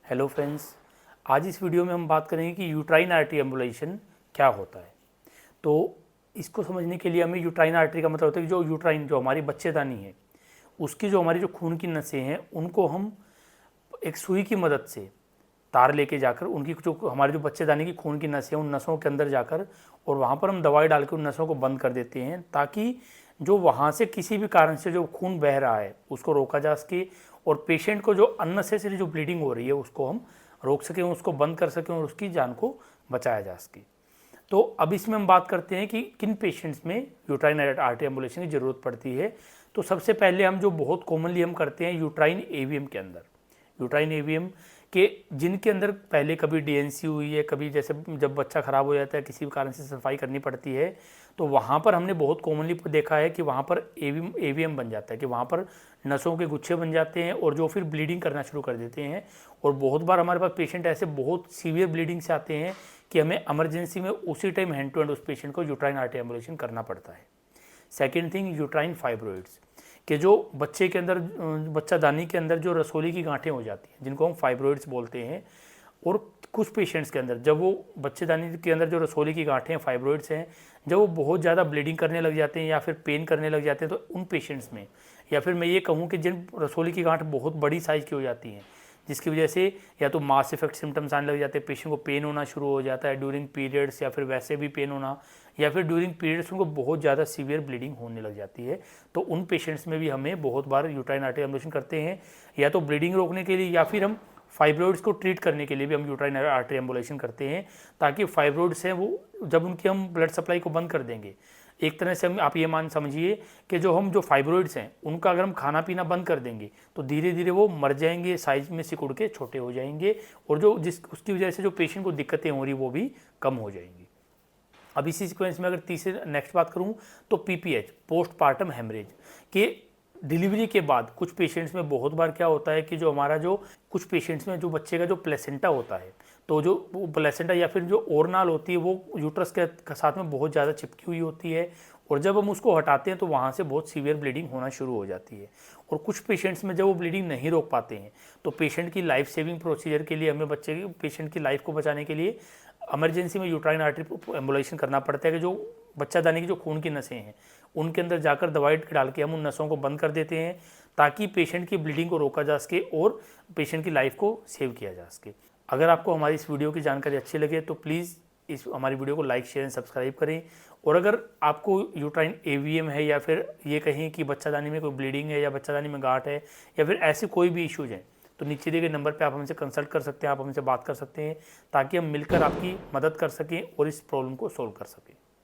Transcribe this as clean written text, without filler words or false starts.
Hello friends, आज इस video में हम बात करेंगे कि यूट्राइन आर्टरी एम्बुलेशन क्या होता है। तो इसको समझने के लिए हमें यूट्राइन आर्टरी का मतलब होता है कि जो यूट्राइन जो हमारी बच्चेदानी है उसकी जो हमारी जो खून की नसें हैं उनको हम एक सुई की मदद से तार लेके जाकर उनकी जो हमारे जो बच्चेदानी की खून की नसें हैं उन नसों के अंदर जाकर और वहाँ पर हम दवाई डाल के उन नसों को बंद कर देते हैं, ताकि जो वहाँ से किसी भी कारण से जो खून बह रहा है उसको रोका जा सके और पेशेंट को जो अननेसेसरी जो ब्लीडिंग हो रही है उसको हम रोक सकें, उसको बंद कर सकें और उसकी जान को बचाया जा सके। तो अब इसमें हम बात करते हैं कि किन पेशेंट्स में यूट्राइन आर्टरी एम्बुलेशन की ज़रूरत पड़ती है। तो सबसे पहले हम जो बहुत कॉमनली हम करते हैं यूट्राइन एवीएम के अंदर, यूट्राइन एवीएम के जिनके अंदर पहले कभी डीएनसी हुई है, कभी जैसे जब बच्चा ख़राब हो जाता है किसी भी कारण से सफाई करनी पड़ती है, तो वहाँ पर हमने बहुत कॉमनली देखा है कि वहाँ पर एवीएम बन जाता है कि वहाँ पर नसों के गुच्छे बन जाते हैं और जो फिर ब्लीडिंग करना शुरू कर देते हैं। और बहुत बार हमारे पास पेशेंट ऐसे बहुत सीवियर ब्लीडिंग से आते हैं कि हमें इमरजेंसी में उसी टाइम हैंड टू हैंड उस पेशेंट को यूट्राइन आर्टरी एम्बुलेशन करना पड़ता है। सेकेंड थिंग, यूट्राइन फाइब्रोइड्स कि जो बच्चे के अंदर बच्चादानी के अंदर जो रसोली की गांठें हो जाती हैं जिनको हम फाइब्रोइड्स बोलते हैं, और कुछ पेशेंट्स के अंदर जब वो बच्चेदानी के अंदर जो रसोली की गांठें हैं फाइब्रोइड्स हैं, जब वो बहुत ज़्यादा ब्लीडिंग करने लग जाते हैं या फिर पेन करने लग जाते हैं, तो उन पेशेंट्स में, या फिर मैं ये कहूँ कि जिन रसोली की गांठ बहुत बड़ी साइज़ की हो जाती हैं जिसकी वजह से या तो मास इफेक्ट सिम्टम्स आने लग जाते हैं, पेशेंट को पेन होना शुरू हो जाता है ड्यूरिंग पीरियड्स, या फिर वैसे भी पेन होना, या फिर ड्यूरिंग पीरियड्स उनको बहुत ज़्यादा सीवियर ब्लीडिंग होने लग जाती है, तो उन पेशेंट्स में भी हमें बहुत बार यूट्राइन आर्टरी एम्बुलेशन करते हैं, या तो ब्लीडिंग रोकने के लिए या फिर हम फाइब्रोइड्स को ट्रीट करने के लिए भी हम यूट्राइन आर्टरी एम्बुलेशन करते हैं, ताकि फाइब्रोइड्स हैं वो जब उनकी हम ब्लड सप्लाई को बंद कर देंगे, एक तरह से हम आप ये मान समझिए कि जो फाइब्रोइड्स हैं उनका अगर हम खाना पीना बंद कर देंगे तो धीरे धीरे वो मर जाएंगे, साइज में सिकुड़ के छोटे हो जाएंगे, और जो उसकी वजह से जो पेशेंट को दिक्कतें हो रही वो भी कम हो जाएंगी। अब इसी सीक्वेंस में अगर तीसरे नेक्स्ट बात करूं तो पीपीएच, पोस्टपार्टम हेमरेज, के डिलीवरी के बाद कुछ पेशेंट्स में बहुत बार क्या होता है कि जो हमारा जो कुछ पेशेंट्स में जो बच्चे का जो प्लेसेंटा होता है, तो जो प्लेसेंटा या फिर जो ओरनाल होती है वो यूट्रस के साथ में बहुत ज़्यादा चिपकी हुई होती है, और जब हम उसको हटाते हैं तो वहाँ से बहुत सीवियर ब्लीडिंग होना शुरू हो जाती है। और कुछ पेशेंट्स में जब वो ब्लीडिंग नहीं रोक पाते हैं तो पेशेंट की लाइफ सेविंग प्रोसीजर के लिए हमें पेशेंट की लाइफ को बचाने के लिए इमरजेंसी में यूट्राइन आर्टरी एम्बुलेशन करना पड़ता है कि जो बच्चादानी की जो खून की नसें हैं उनके अंदर जाकर दवाई डाल के हम उन नसों को बंद कर देते हैं, ताकि पेशेंट की ब्लीडिंग को रोका जा सके और पेशेंट की लाइफ को सेव किया जा सके। अगर आपको हमारी इस वीडियो की जानकारी अच्छी लगे तो प्लीज़ इस हमारी वीडियो को लाइक शेयर एंड सब्सक्राइब करें। और अगर आपको यूट्राइन एवीएम है या फिर ये कहें कि बच्चादानी में कोई ब्लीडिंग है या बच्चादानी में गांठ है या फिर ऐसे कोई भी इश्यूज हैं, तो नीचे दिए गए नंबर पे आप हमसे कंसल्ट कर सकते हैं, आप हमसे बात कर सकते हैं, ताकि हम मिलकर आपकी मदद कर सकें और इस प्रॉब्लम को सॉल्व कर सकें।